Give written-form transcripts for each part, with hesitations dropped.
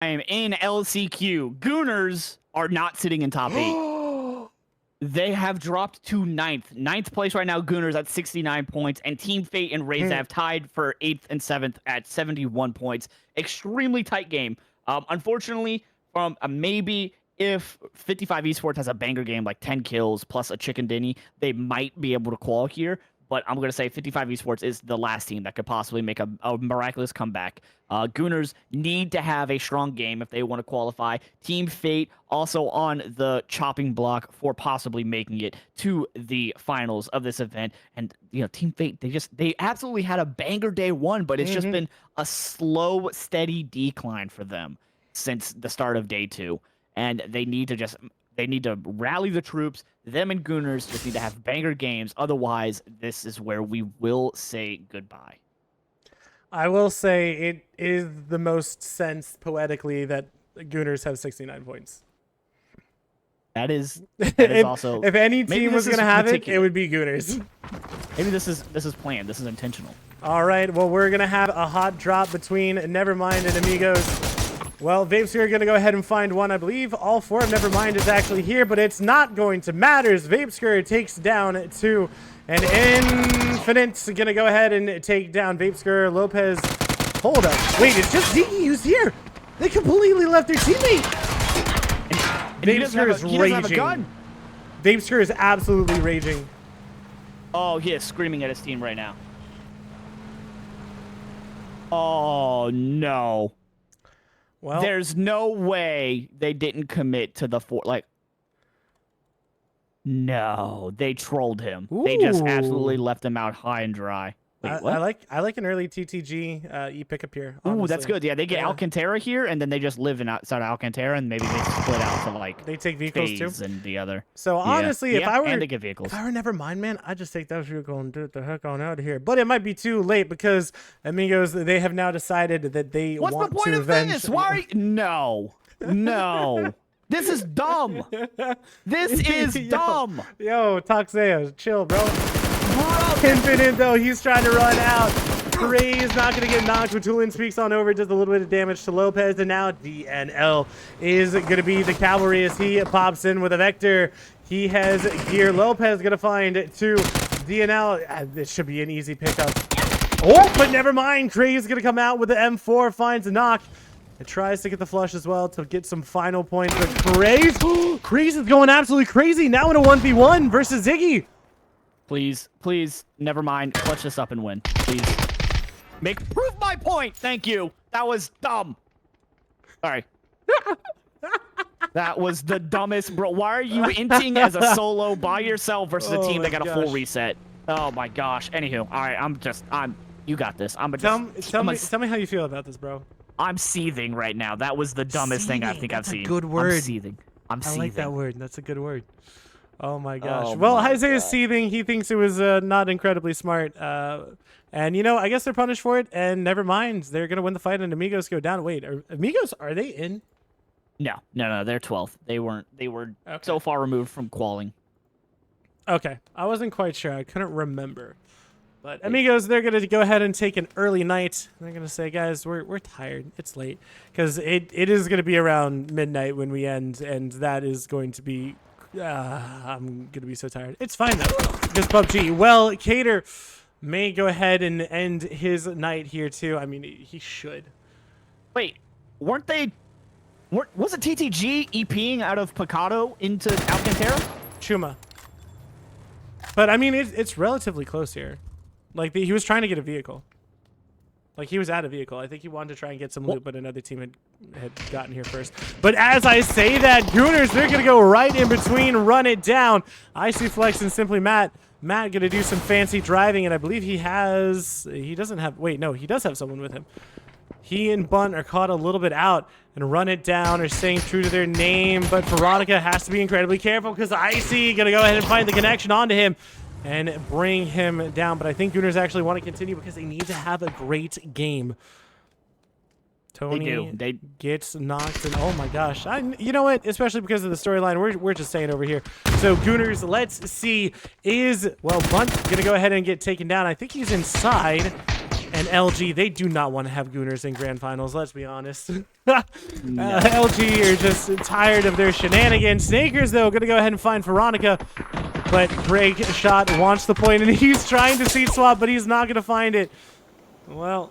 I am in LCQ. Gooners are not sitting in top 8. They have dropped to 9th. 9th place right now, Gooners at 69 points, and Team Fate and Raze have tied for 8th and 7th at 71 points. Extremely tight game. Unfortunately, from maybe if 55 Esports has a banger game like 10 kills plus a chicken dinny, they might be able to qual here. But I'm going to say 55 Esports is the last team that could possibly make a miraculous comeback. Gooners need to have a strong game if they want to qualify. Team Fate also on the chopping block for possibly making it to the finals of this event. And, you know, Team Fate, they absolutely had a banger day 1, but it's just been a slow, steady decline for them since the start of day 2. And they need to rally the troops. Them and Gooners just need to have banger games. Otherwise, this is where we will say goodbye. I will say it is the most sense poetically that Gooners have 69 points. That is also. If any team was going to have it would be Gooners. Maybe this is planned. This is intentional. All right. Well, we're going to have a hot drop between Nevermind and Amigos. Well, Vapesphere are going to go ahead and find one. I believe all 4 of Nevermind is actually here, but it's not going to matter as Vapesphere takes down 2. And Infinite's going to go ahead and take down Vapesphere. Lopez, hold up. Wait, it's just Ziggy who's here. They completely left their teammate. Vapesphere is raging. Vapesphere is absolutely raging. Oh, he is screaming at his team right now. Oh, no. Well, there's no way they didn't commit to the 4. Like, no, they trolled him. Ooh. They just absolutely left him out high and dry. Wait, what? I like an early TTG E pickup here. Ooh, that's good. Yeah, they get Alcantara here, and then they just live outside Alcantara, and maybe they split out to like they take vehicles too, and the other. So honestly, if I were and they get vehicles. If I were Nevermind, man, I'd just take that vehicle and get the heck on out of here. But it might be too late because Amigos, they have now decided that they want to avenge. What's the point of this? Why? No. This is dumb. This is dumb. Yo, Toxea, chill, bro. Infinite, though, he's trying to run out. Gray is not going to get knocked. Tulin speaks on over, does a little bit of damage to Lopez, and now DNL is going to be the cavalry as he pops in with a Vector. He has gear. Lopez going to find 2. DNL, this should be an easy pickup. Oh, but never mind. Gray is going to come out with the M4, finds a knock. It tries to get the flush as well to get some final points. But Craze is going absolutely crazy now in a 1v1 versus Ziggy. Please, never mind. Clutch this up and win. Please. Prove my point. Thank you. That was dumb. Sorry. That was the dumbest, bro. Why are you inting as a solo by yourself versus a team that got a full reset? Oh my gosh. Anywho, all right. You got this. Tell me how you feel about this, bro. I'm seething right now. That was the dumbest thing I think I've seen. That's a good word. I'm seething. I like that word. That's a good word. Oh my gosh. Well, Isaiah's seething. He thinks it was not incredibly smart. And, you know, I guess they're punished for it. And never mind. They're going to win the fight and Amigos go down. Wait, Amigos, are they in? No. They're 12th. They were so far removed from qualing. Okay. I wasn't quite sure. I couldn't remember. But Amigos, they're going to go ahead and take an early night. They're going to say, guys, we're tired. It's late. Because it is going to be around midnight when we end. And that is going to be... I'm going to be so tired. It's fine, though. Because PUBG. Well, Cater may go ahead and end his night here, too. I mean, he should. Wait. Wasn't TTG EPing out of Picado into Alcantara? Chuma. But, I mean, it's relatively close here. Like, he was trying to get a vehicle. Like, he was at a vehicle. I think he wanted to try and get some loot, but another team had gotten here first. But as I say that, Gooners, they're going to go right in between, run it down. Icy Flex and Simply Matt. Matt going to do some fancy driving, and I believe he doesn't have, wait, no, he does have someone with him. He and Bunt are caught a little bit out and run it down, are staying true to their name, but Veronica has to be incredibly careful because Icy going to go ahead and find the connection onto him and bring him down. But I think Gooners actually want to continue because they need to have a great game. Tony gets knocked, and oh my gosh. You know what? Especially because of the storyline, we're just staying over here. So Gooners, let's see, Bunt going to go ahead and get taken down? I think he's inside. And LG, they do not want to have Gooners in grand finals, let's be honest. LG are just tired of their shenanigans. Snakers, though, going to go ahead and find Veronica. But Break Shot wants the point, and he's trying to seat swap, but he's not going to find it. Well,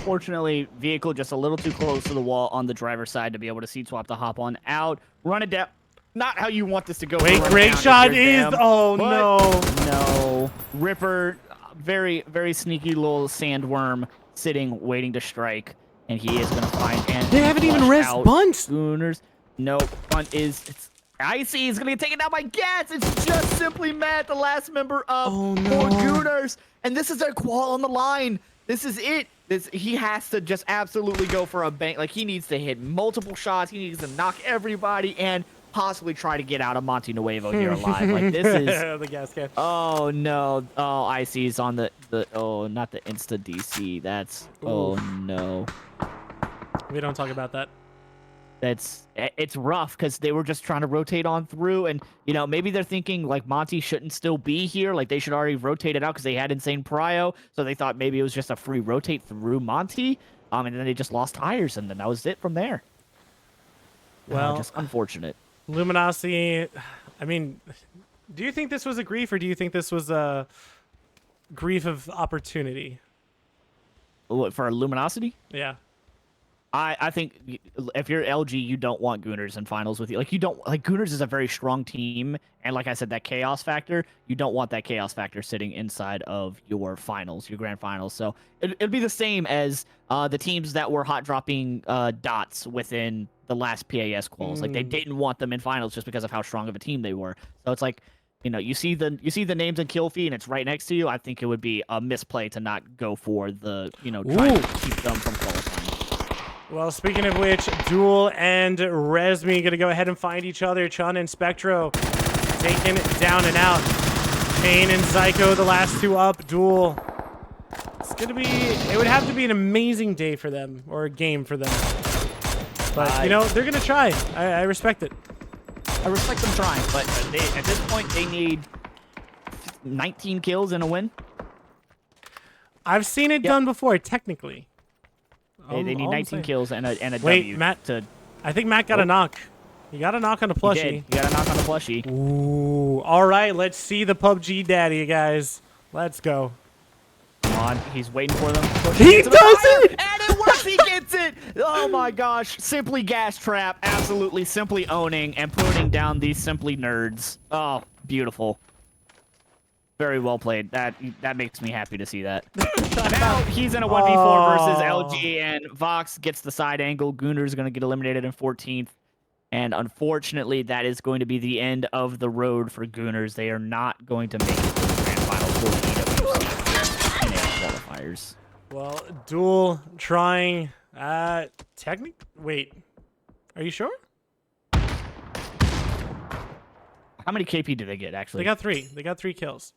fortunately, vehicle just a little too close to the wall on the driver's side to be able to seat swap to hop on out. Run it down. Not how you want this to go. Wait, Break Shot is... Oh, no. No. Ripper, very, very sneaky little sandworm sitting, waiting to strike. And he is going to find... And they haven't even risked bunt. Gooners. No, bunt is... It's Icy. He's going to get taken down by Gas. It's just simply Matt, the last member of four Gooners. And this is their qual on the line. This is it. He has to just absolutely go for a bank. Like, he needs to hit multiple shots. He needs to knock everybody and possibly try to get out of Monte Nuevo here alive. Like, this is... the gas can. Oh, no. Oh, Icy's on the... Oh, not the Insta DC. That's... Oh, no. We don't talk about that. It's rough because they were just trying to rotate on through, and you know, maybe they're thinking like Monty shouldn't still be here, like they should already rotate it out because they had insane prio, so they thought maybe it was just a free rotate through Monty, and then they just lost tires, and then that was it from there. Well, just unfortunate. Luminosity, I mean, do you think this was a grief, or do you think this was a grief of opportunity? What, for Luminosity? Yeah. I think if you're LG, you don't want Gooners in finals with you. Like, you don't... Like, Gooners is a very strong team, and like I said, that chaos factor, you don't want that chaos factor sitting inside of your finals, your grand finals. So it'd be the same as the teams that were hot dropping dots within the last PAS quals. Like, they didn't want them in finals just because of how strong of a team they were. So it's like, you know, you see the names in kill feed and it's right next to you. I think it would be a misplay to not go for the, you know, try to keep them from qualifying. Well, speaking of which, Duel and Resmi going to go ahead and find each other. Chun and Spectro taken down and out. Kane and Zyko, the last two up. Duel. It's going to be... It would have to be an amazing day for them, or a game for them. But, you know, they're going to try. I respect it. I respect them trying, but at this point, they need 19 kills and a win. I've seen it done before, technically. They need 19 kills and a W. Wait, Matt. I think Matt got a knock. He got a knock on the plushie. He got a knock on the plushie. Ooh. All right, let's see the PUBG daddy, guys. Let's go. Come on. He's waiting for them. He does it! And it works. He gets it. Oh, my gosh. Simply Gas Trap. Absolutely simply owning and putting down these simply nerds. Oh, beautiful. Very well played. That makes me happy to see that. Now he's in a 1v4 versus LG, and Vox gets the side angle. Gooner's going to get eliminated in 14th. And unfortunately, that is going to be the end of the road for Gooners. They are not going to make it to the grand final for the EWC in qualifiers. Well, Duel trying... Wait. Are you sure? How many KP do they get, actually? They got 3. They got 3 kills.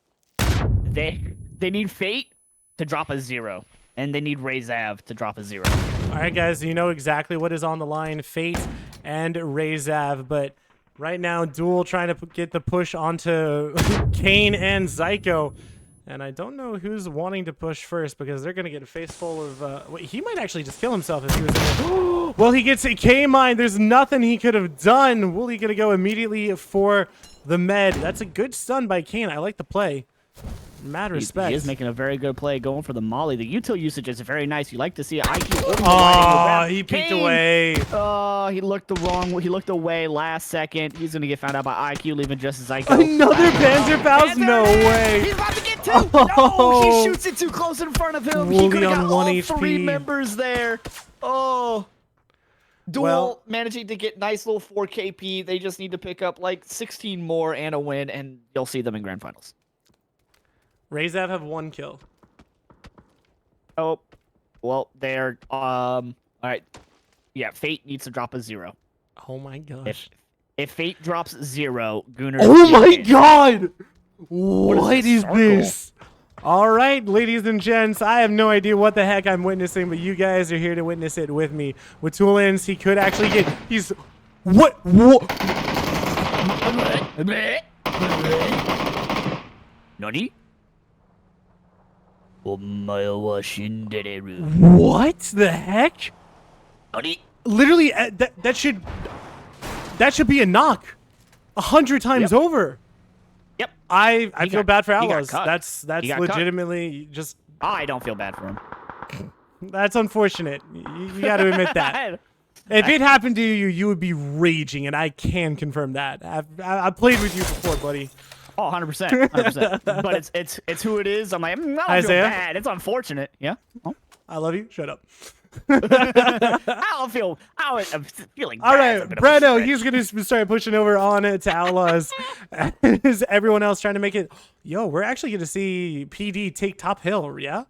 They need Fate to drop a 0, and they need Razav to drop a 0. All right, guys, you know exactly what is on the line, Fate and Razav, but right now, Duel trying to get the push onto Kane and Zyko, and I don't know who's wanting to push first because they're going to get a face full of... Wait, he might actually just kill himself if he was in there. Well, he gets a K-mine. There's nothing he could have done. Wooly going to go immediately for the med. That's a good stun by Kane. I like the play. Mad respect. He is making a very good play going for the molly. The util usage is very nice. You like to see it. IQ. Oh, he peeked away. Oh, he looked away last second. He's gonna get found out by IQ, leaving just as Zyko. Another Panzerfaust? No way. He's about to get 2. No, he shoots it too close in front of him. Wooly He could have got on 1 all HP. 3 members there. Oh. Duel managing to get nice little 4 KP. They just need to pick up like 16 more and a win, and you'll see them in grand finals. Razav have 1 kill. Oh, well, they're all right. Yeah, Fate needs to drop a 0. Oh my gosh. If Fate drops 0, Gooner. Oh my god! What is this? All right, ladies and gents, I have no idea what the heck I'm witnessing, but you guys are here to witness it with me. With Toolins, he could actually get... He's... What? Nani? What the heck? Buddy. Literally, that should be a knock, 100 times over. Yep. I feel bad for Outlaws. cut. That's legitimately just. I don't feel bad for him. That's unfortunate. You got to admit that. If it happened to you, you would be raging, and I can confirm that. I've played with you before, buddy. Oh, 100%. 100%. But it's who it is. I'm like, I don't feel Isaiah? bad. It's unfortunate. Yeah. Oh. I love you. Shut up. I'm feeling bad. All right, Breno, he's going to start pushing over on it to Outlaws. Is everyone else trying to make it? Yo, we're actually going to see PD take top hill, yeah?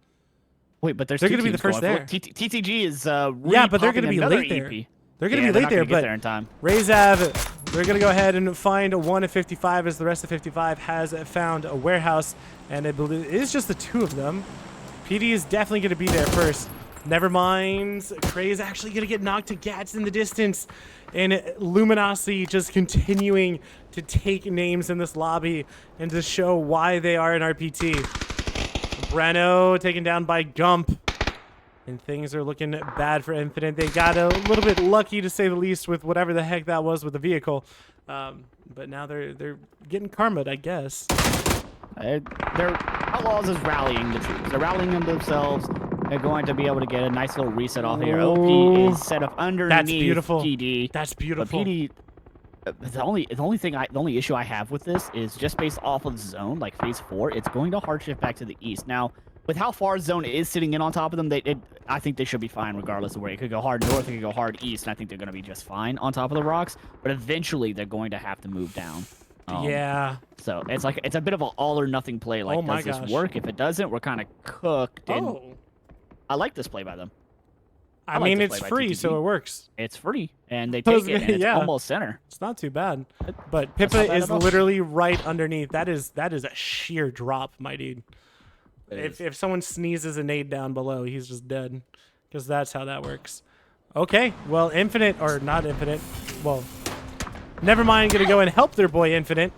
Wait, but they're going to be the first there. TTG is yeah, but they're going to be late there. They're going to be late there, but there in time. Razav, they're going to go ahead and find one of 55 as the rest of 55 has found a warehouse, and I believe it is just the two of them. PD is definitely going to be there first. Never mind. Cray is actually going to get knocked to gats in the distance, and Luminosity just continuing to take names in this lobby and to show why they are an RPT. Breno taken down by Gump. And things are looking bad for Infinite. They got a little bit lucky, to say the least, with whatever the heck that was with the vehicle. But now they're getting karma'd, I guess. They're Outlaws is rallying the troops. They're rallying them themselves. They're going to be able to get a nice little reset off here. OP is set up underneath That's beautiful. PD. That's beautiful. But PD, the only issue I have with this is just based off of zone, like phase 4, it's going to hard shift back to the east. Now, with how far zone is sitting in on top of them, I think they should be fine regardless of where. It could go hard north, it could go hard east, and I think they're going to be just fine on top of the rocks. But eventually, they're going to have to move down. Yeah. So it's a bit of an all or nothing play. Like, does this work? If it doesn't, we're kind of cooked. And I like this play by them. I mean, it's free, so it works. It's free, and they take it, and it's almost center. It's not too bad. But Pippa is literally right underneath. That is a sheer drop, my dude. If someone sneezes a nade down below, he's just dead, because that's how that works. Okay, well, Infinite, or not Infinite, well, never mind, gonna go and help their boy Infinite.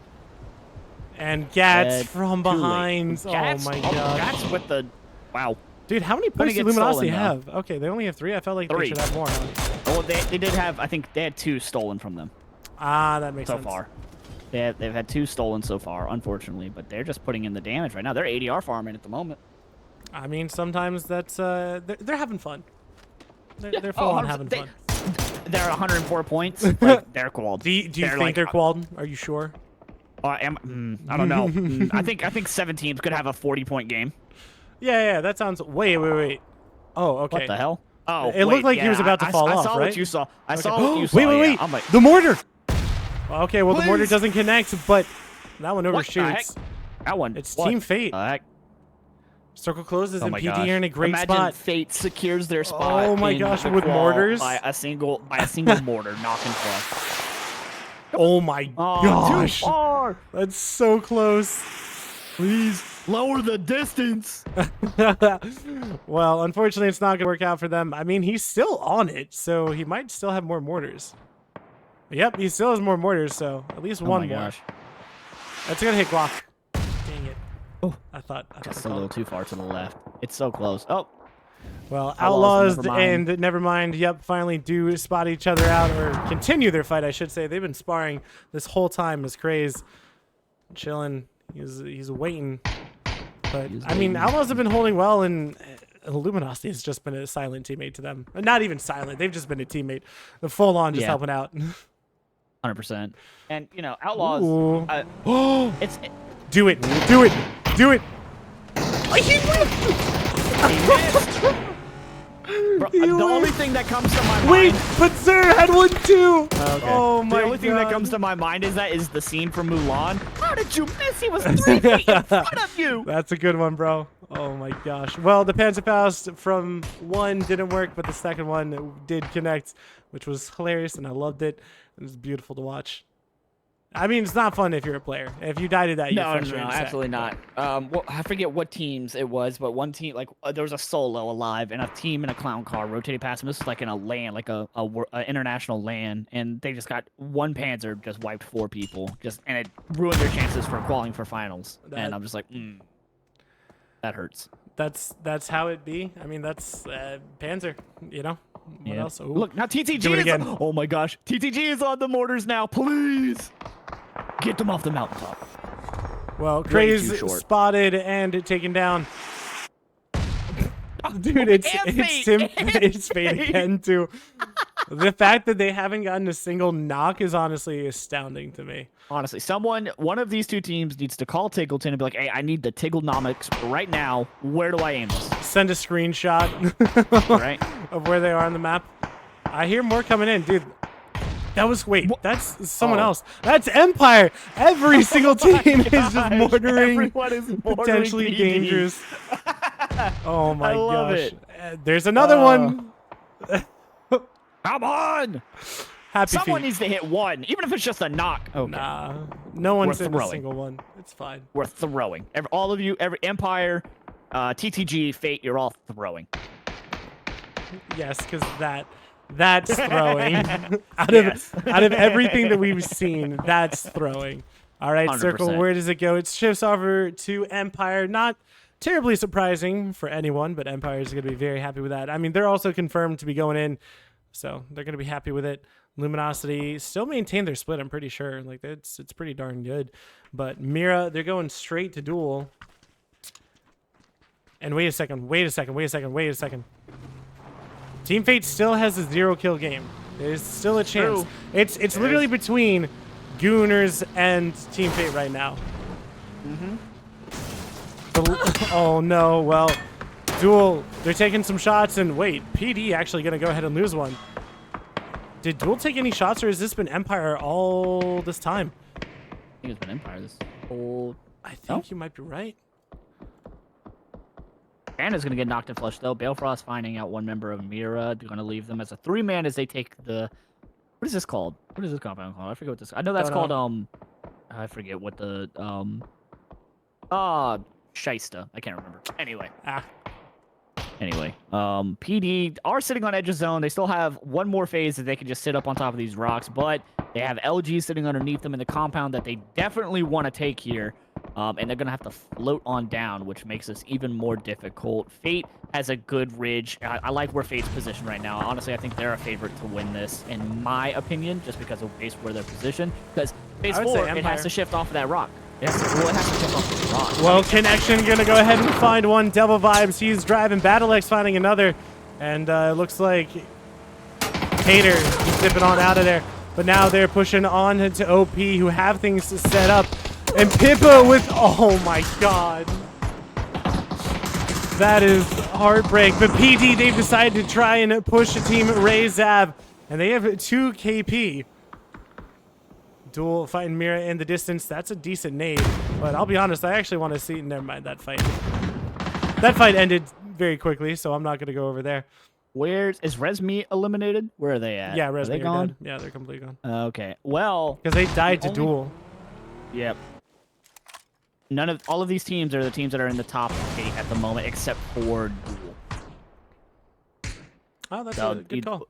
And Gats from behind. Gats, oh my god. Gats with the, wow. Dude, how many points do Luminosity have? Okay, they only have 3. I felt like they should have more. Well, they did have, I think they had 2 stolen from them. Ah, that makes sense. So far. They've had 2 stolen so far, unfortunately, but they're just putting in the damage right now. They're ADR farming at the moment. I mean, sometimes that's they're having fun. They're full on having fun. They're at 104 points. Like, they're qualled. Do you think they're qualled? Are you sure? I don't know. I think 7 teams could have a 40-point game. Yeah, that sounds. Wait. Oh, okay. What the hell? Oh, it looked like he was about to fall off, right? I saw what you saw. I saw what you saw. Wait. I'm like, the mortar. Okay, well, the mortar doesn't connect, but that one overshoots. That one. It's Team Fate. Circle closes, and PD are in a great spot. Imagine Fate secures their spot. Oh my gosh, with mortars by a single mortar knocking flush. Oh my gosh, too far. That's so close. Please lower the distance. Well, unfortunately, it's not gonna work out for them. I mean, he's still on it, so he might still have more mortars. Yep, he still has more mortars, so at least one more. Gosh. That's gonna hit Glock. Dang it. Oh, I thought just a little too far to the left. It's so close. Oh. Well, Outlaws and Nevermind, yep, finally do spot each other out, or continue their fight, I should say. They've been sparring this whole time as Craze. Chilling. He's waiting. But, I mean, Outlaws have been holding well, and Luminosity has just been a silent teammate to them. Not even silent. They've just been a teammate. The full-on just helping out. 100%. And, you know, Outlaws... Do it. Do it. Do it. He missed. Bro, the only thing that comes to my mind... Wait, but Sir had one too! Okay. Oh my god. The only thing that comes to my mind is the scene from Mulan. How did you miss? He was 3 feet in front of you! That's a good one, bro. Oh my gosh. Well, the Panzerfaust from 1 didn't work, but the second one did connect, which was hilarious, and I loved it. It was beautiful to watch. I mean, it's not fun if you're a player. If you died to that, you're frustrated. No, absolutely not. Well, I forget what teams it was, but one team, like, there was a solo alive, and a team in a clown car rotated past him. This was like in a LAN, like a international LAN, and they just got 1 Panzer, just wiped 4 people, and it ruined their chances for qualifying for finals. And I'm just like, that hurts. that's how it be. I mean, that's Panzer, you know. What else? Ooh. Look, now Do TTG it is again. oh my gosh, TTG is on the mortars now. Please get them off the mountaintop. Well, Way Craze too short. spotted and taken down. Dude, it's Fate again too. The fact that they haven't gotten a single knock is honestly astounding to me. Honestly, one of these two teams needs to call Tiggleton and be like, hey, I need the Tigglenomics right now. Where do I aim this? Send a screenshot Right? of where they are on the map. I hear more coming in, dude. That was that's someone else. That's Empire. Every single team is just mortaring, Everyone is mortaring potentially PD. dangerous. Oh my I love gosh. it. There's another one. Come on! Happy Someone feet. needs to hit one, even if it's just a knock. Okay. Nah, no one's We're in a throwing. single one. It's fine. We're throwing. All of you, every Empire, TTG, Fate, you're all throwing. Yes, because that's throwing. out Yes. of everything that we've seen, that's throwing. All right, 100%. Circle, where does it go? It shifts over to Empire. Not terribly surprising for anyone, but Empire is going to be very happy with that. I mean, they're also confirmed to be going in, so they're going to be happy with it. Luminosity still maintain their split, I'm pretty sure. Like, it's pretty darn good. But Mira, they're going straight to duel. And wait a second. Team Fate still has a 0-kill game. There's still a chance. True. It's literally between Gooners and Team Fate right now. Oh no, well, Duel, they're taking some shots, and wait, PD actually gonna go ahead and lose one. Did Duel take any shots, or has this been Empire all this time? I think it's been Empire this whole... I think you might be right. Anna's gonna get knocked in flush though. Balefrost finding out one member of Mira. They're gonna leave them as a 3-man as they take the... What is this called? What is this compound called? I forget what this... I know that's Don't called, I forget what the, Shysta. I can't remember. Anyway. PD are sitting on edge of zone. They still have one more phase that they can just sit up on top of these rocks, but they have LG sitting underneath them in the compound that they definitely want to take here. And they're going to have to float on down, which makes this even more difficult. Fate has a good ridge. I like where Fate's positioned right now. Honestly, I think they're a favorite to win this, in my opinion, just because of base where they're positioned. Because phase 4, it has to shift off of that rock. It has to shift off of the rock. Well, Connection gonna go ahead and find one. Devil Vibes, he's driving. Battlex finding another. And it looks like Hater zipping on out of there. But now they're pushing on to OP, who have things set up. And Pippa with, oh my god. That is heartbreak. But PD, they've decided to try and push Team Ray Zav. And they have 2 KP. Duel fighting Mira in the distance. That's a decent nade. But I'll be honest, I actually want to see... Never mind, that fight. That fight ended very quickly, so I'm not going to go over there. Is Resme eliminated? Where are they at? Yeah, Resme are they are gone? dead. Yeah, they're completely gone. Okay. Well... Because they died to Duel. Yep. All of these teams are the teams that are in the top 8 at the moment, except for Duel. Oh, that's a good call.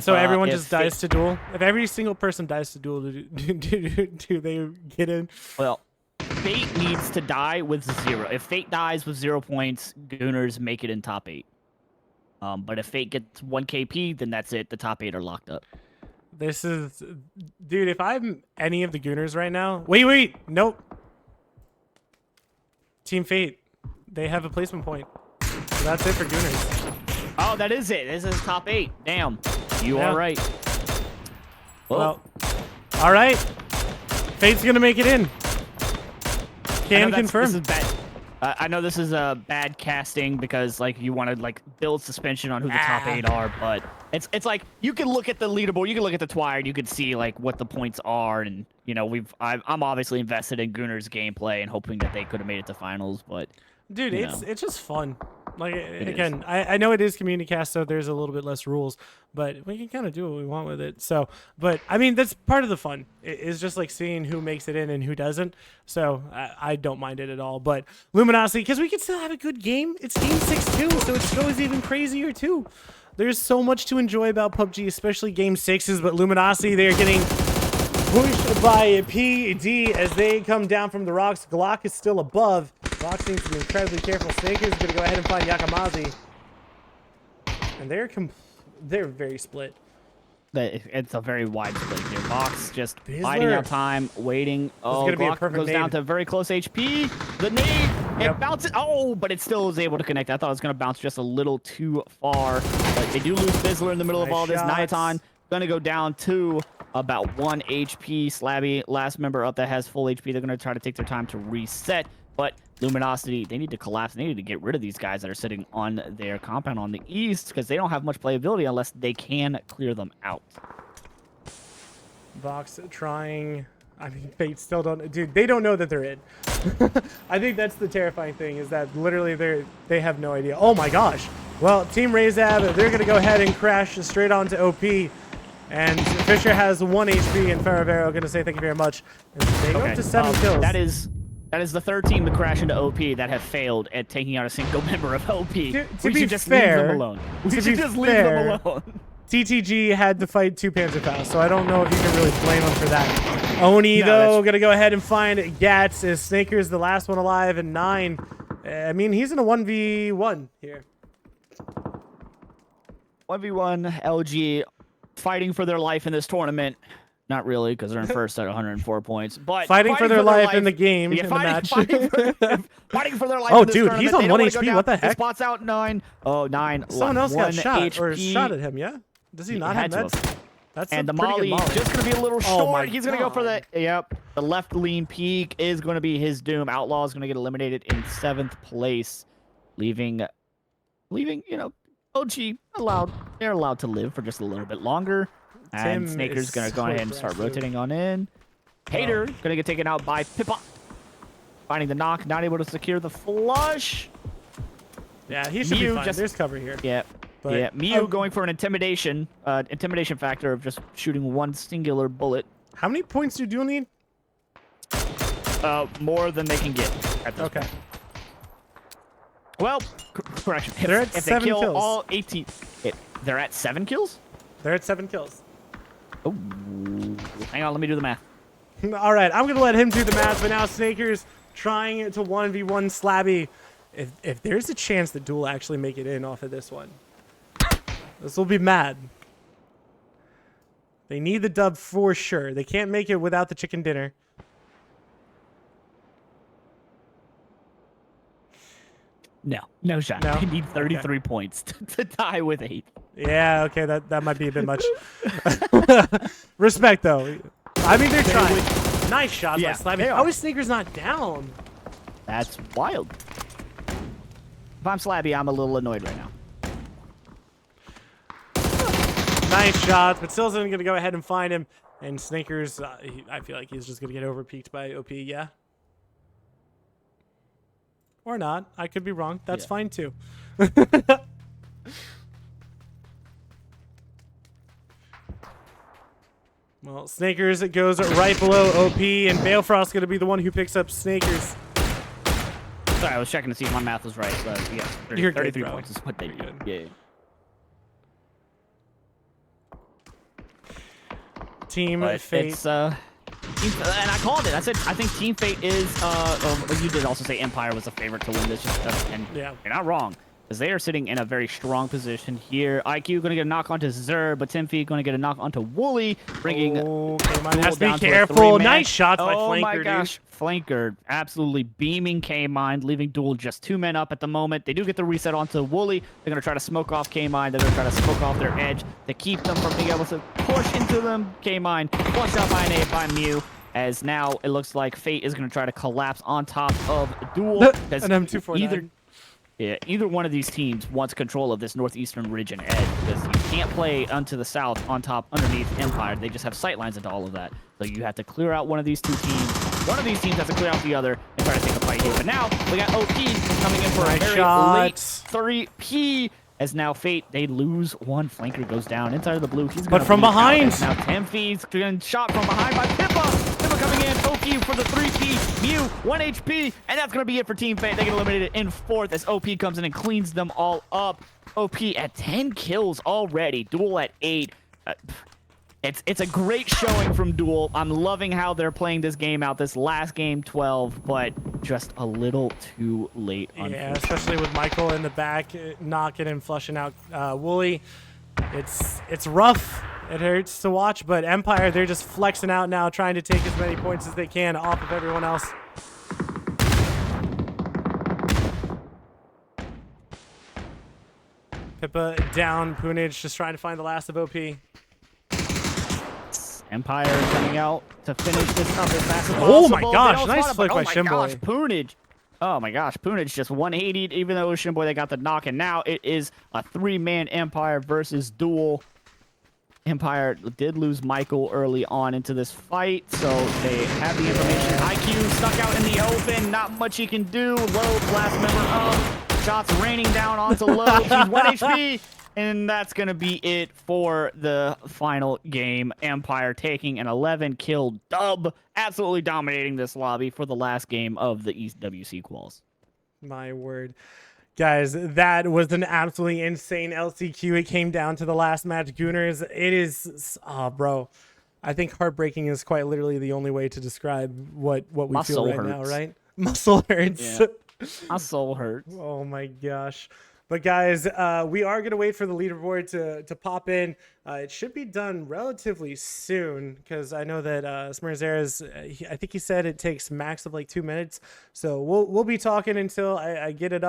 So everyone just dies to Duel? If every single person dies to Duel, do they get in? Well, Fate needs to die with 0. If Fate dies with 0 points, Gooners make it in top 8. But if Fate gets 1 KP, then that's it. The top 8 are locked up. This is... Dude, if I'm any of the Gooners right now... Wait! Nope. Team Fate, they have a placement point. So that's it for Gooners. Oh, that is it. This is top 8. Damn. You are right. Well, all right. Fate's gonna make it in. Can confirm. This is bad. I know this is a bad casting because like you want to build suspension on who the top 8 are, but it's like you can look at the leaderboard, you can look at the Twire, you can see like what the points are, and you know I'm obviously invested in Gooner's gameplay and hoping that they could have made it to finals, but dude, it's just fun. Like again, I know it is CommuniCast, so there's a little bit less rules, but we can kind of do what we want with it. So, but I mean, that's part of the fun. It's just like seeing who makes it in and who doesn't. So I don't mind it at all. But Luminosity, because we can still have a good game. It's game 6 too, so it goes even crazier too. There's so much to enjoy about PUBG, especially game 6s. But Luminosity, they're getting pushed by PD as they come down from the rocks. Glock is still above. Vox needs to be incredibly careful. Snaker's going to go ahead and find Yakamazi. And they're very split. It's a very wide split here. Vox just Bizzler. biding out time, waiting. Oh, gonna be a Glock perfect goes down nade. to very close HP. The nade, Yep. it bounces. Oh, but it still is able to connect. I thought it was going to bounce just a little too far. But they do lose Bizzler in the middle of Nice all this. shots. Nyaton going to go down to about 1 HP. Slabby, last member up that has full HP. They're going to try to take their time to reset. But Luminosity, they need to collapse. They need to get rid of these guys that are sitting on their compound on the east because they don't have much playability unless they can clear them out. Vox trying. I mean, Fate still don't. Dude, they don't know that they're in. I think that's the terrifying thing is that literally they have no idea. Oh my gosh. Well, Team Razab, they're going to go ahead and crash straight onto OP. And Fisher has 1 HP and Ferravero going to say thank you very much. And they go up to 7 kills. That is the third team to crash into OP that have failed at taking out a single member of OP. To we be should just fair, leave them alone. We to should be just leave fair, them alone. TTG had to fight 2 Panzerfaust, so I don't know if you can really blame them for that. Oni, No, though, going to go ahead and find Gats as Snaker's the last one alive, and 9. I mean, he's in a 1v1 here. 1v1 LG fighting for their life in this tournament. Not really, because they're in first at 104 points. But Fighting for their life in the game, Yeah, in the match. fighting for their life. Oh, in this dude, tournament. he's on They don't 1 wanna go HP. down. What the He heck? spots out 9. Oh, 9. Someone else got 1 shot, or HP. shot at him, yeah? Does he not have had to meds? have. That's And a the pretty good Molly just going to be a little Oh my short. He's going to go for the, God. yep. The left lean peak is going to be his doom. Outlaw is going to get eliminated in 7th place, leaving, you know, OG allowed. They're allowed to live for just a little bit longer. And Tim Snaker's is going to so go ahead and start aggressive. rotating on in. Hater going to get taken out by Pippa. Finding the knock, not able to secure the flush. Yeah, he should Mew be fine. just- There's cover here. Yeah. But, Yeah, Mew oh. going for an intimidation factor of just shooting 1 singular bullet. How many points do Duel need? More than they can get at this Okay. point. Well, correction. They're at if 7 they kill kills. all 18, they're at 7 kills? They're at 7 kills. Oh, hang on, let me do the math. All right, I'm going to let him do the math, but now Snaker's trying to 1v1 Slabby. If there's a chance that Duel actually make it in off of this one, this will be mad. They need the dub for sure. They can't make it without the chicken dinner. No shot. No? They need 33 points to tie with 8. Yeah, okay, that might be a bit much. Respect, though. I mean, they're trying. Nice shots Yeah, by Slabby. they are. How is Sneakers not down? That's wild. If I'm Slabby, I'm a little annoyed right now. Nice shots, but Still's going to go ahead and find him. And Snakers, I feel like he's just going to get overpeaked by OP, yeah? Or not. I could be wrong. That's Yeah. fine, too. Well, Snakers, it goes right below OP, and Balefrost's going to be the one who picks up Snakers. Sorry, I was checking to see if my math was right. But yeah, 30, You're good, 33 bro. points is what they You're did. good. Yeah. Team But Fate. it's and I called it. I said I think Team Fate is well, you did also say Empire was a favorite to win this, and Yeah. you're not wrong, because they are sitting in a very strong position here. IQ going to get a knock onto Zer, but Tim Fee going to get a knock onto Wooly, bringing Okay, man, Duel has to be down to a careful. 3-man. Nice shots by Oh Flanker, my dude. gosh, Flanker absolutely beaming K-Mine, leaving Duel just 2 men up at the moment. They do get the reset onto Wooly. They're going to try to smoke off K-Mine. They're going to try to smoke off their edge to keep them from being able to push into them. K-Mine flushed out by an A by Mew. As now it looks like Fate is going to try to collapse on top of Duel. An because M249. either one of these teams wants control of this northeastern ridge and edge, because you can't play onto the south, on top, underneath Empire. They just have sight lines into all of that. So you have to clear out one of these 2 teams. One of these teams has to clear out the other and try to take a fight here. But now we got OP coming in for a Nice very shots. late 3P. As now Fate, they lose 1. Flanker goes down inside of the blue. He's But gonna from bleed out. behind. As now Temfe's getting shot from behind by Pippa. Pippa coming in. OP for the 3P. Mew 1 HP, and that's gonna be it for Team Fate. They get eliminated in 4th as OP comes in and cleans them all up. OP at 10 kills already. Duel at 8. It's a great showing from Duel. I'm loving how they're playing this game out. This last game, 12, but just a little too late. Yeah, especially with Michael in the back, knocking and flushing out Wooly. It's rough. It hurts to watch, but Empire, they're just flexing out now, trying to take as many points as they can off of everyone else. Pippa down, Punage just trying to find the last of OP. Empire coming out to finish this up as fast as possible. Oh my gosh, nice flick by Shimboy. Oh my gosh, Punage. Oh my gosh, Punage just 180'd, even though it was Shimboy that got the knock, and now it is a 3-man Empire versus Duel. Empire did lose Michael early on into this fight, so they have the information. IQ stuck out in the open, not much he can do. Load, last member up. Shots raining down onto Load. He's 1 HP. And that's going to be it for the final game. Empire taking an 11-kill dub. Absolutely dominating this lobby for the last game of the EWC quals. My word. Guys, that was an absolutely insane LCQ. It came down to the last match, Gooners. It is, bro. I think heartbreaking is quite literally the only way to describe what we feel right now, right? Muscle hurts. Yeah. My soul hurts. Oh my gosh. But guys, we are going to wait for the leaderboard to pop in. It should be done relatively soon because I know that Smerzera's, I think he said it takes max of like 2 minutes. So we'll be talking until I get it up.